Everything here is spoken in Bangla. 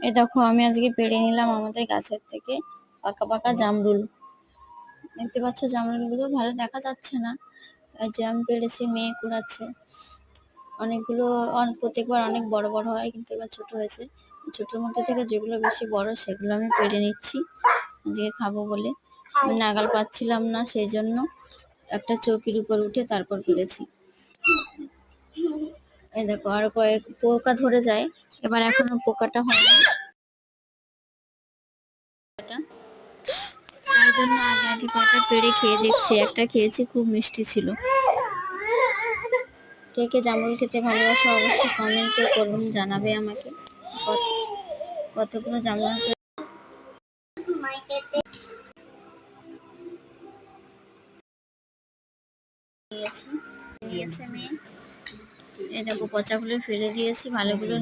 এই দেখো আমি আজকে পেড়ে নিলাম আমাদের গাছের থেকে পাকা পাকা জামরুল। দেখতে পাচ্ছ জামরুলগুলো ভালো দেখা যাচ্ছে না, যে আমি পেড়েছি, মেয়ে কুড়াচ্ছে। অনেকগুলো প্রত্যেকবার অনেক বড় বড় হয়, কিন্তু এবার ছোট হয়েছে। ছোটোর মধ্যে থেকে যেগুলো বেশি বড় সেগুলো আমি পেড়ে নিচ্ছি আজকে খাবো বলে। আমি নাগাল পাচ্ছিলাম না, সেই জন্য একটা চৌকির উপর উঠে তারপর পেড়েছি। এই দেখো আরো কয়েক পোকা ধরে যায়, এবার এখনো পোকাটা হয়নি, তাই জন্য আগে আগে কয়টা পেড়ে খেয়ে দেখছি। একটা খেয়েছি, খুব মিষ্টি ছিল। কে কে জামরুল খেতে ভালোবাসো অবশ্যই কমেন্টে করুন, জানাবে আমাকে কতগুলো জামরুল নিয়েছে মেয়ে। এই দেখো পচাগুলো ফেলে দিয়েছি, ভালোগুলো